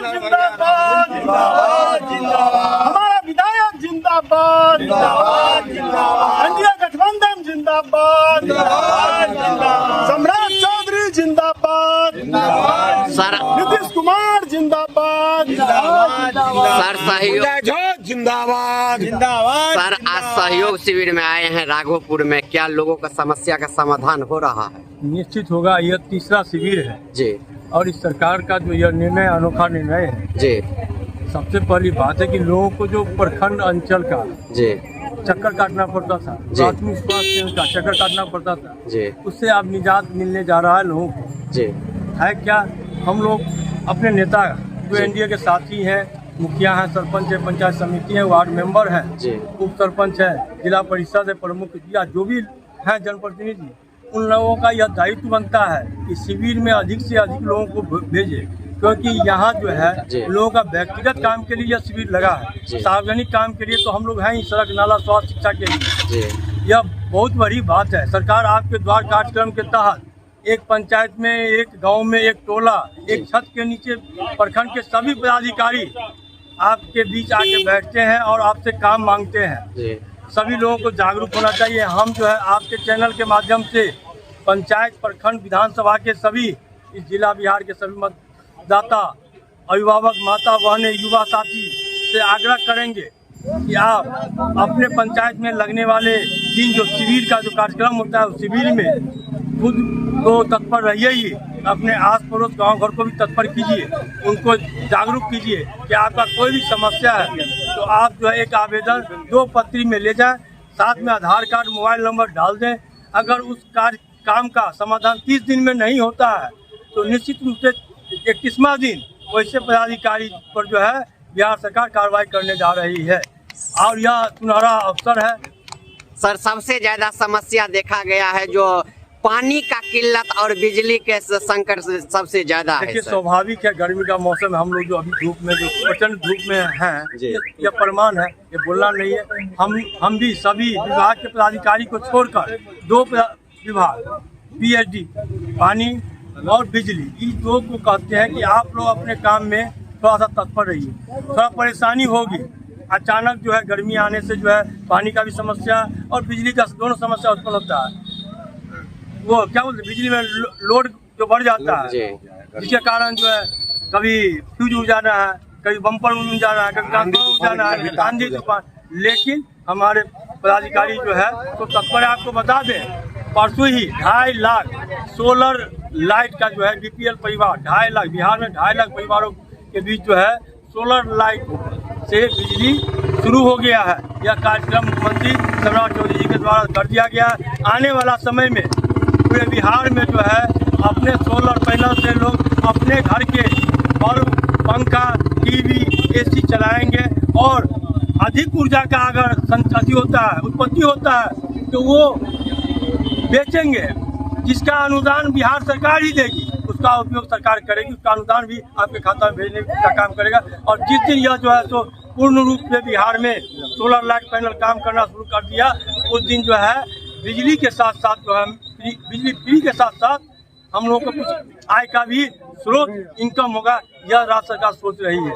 जिंदाबाद जिंदाबाद जिंदाबाद, हमारा विधायक जिंदाबाद जिंदाबाद जिंदाबाद, एनडीए गठबंधन जिंदाबाद जिंदाबाद जिंदाबाद, सम्राट चौधरी जिंदाबाद जिंदाबाद, सर नीतीश कुमार जिंदाबाद जिंदाबाद, सर सहयोग जिंदाबाद जिंदाबाद। सर आज सहयोग शिविर में आए हैं राघोपुर में, क्या लोगों का समस्या का समाधान हो रहा है? निश्चित होगा, यह तीसरा शिविर है जी और इस सरकार का जो यह निर्णय अनोखा निर्णय है। जी सबसे पहली बात है कि लोगों को जो प्रखंड अंचल का जी चक्कर काटना पड़ता था, जी। प्राथमिक स्वास्थ्य केंद्र का चक्कर काटना पड़ता था, जी उससे अब निजात मिलने जा रहा है लोगों को। जी है क्या, हम लोग अपने नेता जो जी। एनडीए के साथी हैं, मुखिया हैं, सरपंच है, पंचायत समिति है, वार्ड मेंबर हैं, जी उप सरपंच है, जिला परिषद है, प्रमुख या जो भी हैं जनप्रतिनिधि, उन लोगों का यह दायित्व बनता है कि शिविर में अधिक से अधिक लोगों को भेजे, क्योंकि यहाँ जो है जी। लोगों का व्यक्तिगत काम के लिए यह शिविर लगा है, जी। सार्वजनिक काम के लिए तो हम लोग हैं ही, सड़क नाला स्वास्थ्य शिक्षा के लिए। जी यह बहुत बड़ी बात है। सरकार आपके द्वार कार्यक्रम के तहत एक पंचायत में, एक गांव में, एक टोला, एक छत के नीचे प्रखंड के सभी पदाधिकारी आपके बीच आके बैठते हैं और आपसे काम मांगते हैं। जी सभी लोगों को जागरूक होना चाहिए। हम जो है आपके चैनल के माध्यम से पंचायत, प्रखंड, विधानसभा के सभी, इस जिला बिहार के सभी मतदाता, अभिभावक, माता बहनें, युवा साथी से आग्रह करेंगे कि आप अपने पंचायत में लगने वाले दिन जो शिविर का जो कार्यक्रम होता है, उस शिविर में खुद को तत्पर रहिए ही, अपने आस पड़ोस गांव घर को भी तत्पर कीजिए, उनको जागरूक कीजिए कि आपका कोई भी समस्या है तो आप जो है एक आवेदन 2 पत्री में ले जाएं, साथ में आधार कार्ड, मोबाइल नंबर डाल दें। अगर उस काम का समाधान 30 दिन में नहीं होता है तो निश्चित रूप से 31वां दिन वैसे पदाधिकारी पर जो है बिहार सरकार कार्रवाई करने जा रही है और यह सुनहरा अवसर है। सर सबसे ज्यादा समस्या देखा गया है जो पानी का किल्लत और बिजली के संकट से सबसे ज्यादा है। देखिए सर स्वाभाविक है, गर्मी का मौसम है, हम लोग जो अभी धूप में, जो प्रचंड धूप में हैं, यह प्रमाण है, ये बोलना नहीं है। हम भी सभी विभाग के पदाधिकारी को छोड़कर 2 विभाग, पीएचडी, पानी और बिजली, इस 2 को कहते हैं कि आप लोग अपने काम में थोड़ा सा तत्पर रहिए। थोड़ा परेशानी होगी, अचानक जो है गर्मी आने से जो है पानी का भी समस्या और बिजली का दोनों समस्या उत्पन्न होता है। वो क्या बोलते, बिजली में लोड जो बढ़ जाता है, जिसके कारण जो है कभी फ्यूज उड़ जाना है, कभी बम्पर उड़ जाना है, कभी ट्रांसफार्मर उड़ जाना है, आंधी तूफान। लेकिन हमारे पदाधिकारी जो है तो तत्पर, आपको बता दें परसों ही 2.5 लाख सोलर लाइट का जो है बीपीएल परिवार, 2.5 लाख, बिहार में 2.5 लाख परिवारों के बीच जो है सोलर लाइट से बिजली शुरू हो गया है। यह कार्यक्रम मुख्यमंत्री सम्राट चौधरी जी के द्वारा कर दिया गया है। आने वाला समय में पूरे बिहार में जो है अपने सोलर पैनल से लोग अपने घर के बल्ब, पंखा, टीवी, एसी चलाएंगे और अधिक ऊर्जा का अगर संतति होता है, उत्पत्ति होता है तो वो बेचेंगे, जिसका अनुदान बिहार सरकार ही देगी, उसका उपयोग सरकार करेगी, उसका अनुदान भी आपके खाता में भेजने का काम करेगा। और जिस दिन यह जो है तो पूर्ण रूप से बिहार में सोलर लाइट पैनल काम करना शुरू कर दिया, उस दिन जो है बिजली के साथ साथ जो है बिजली फ्री के साथ साथ हम लोगों को कुछ आय का भी स्रोत, इनकम होगा, यह राज्य सरकार सोच रही है।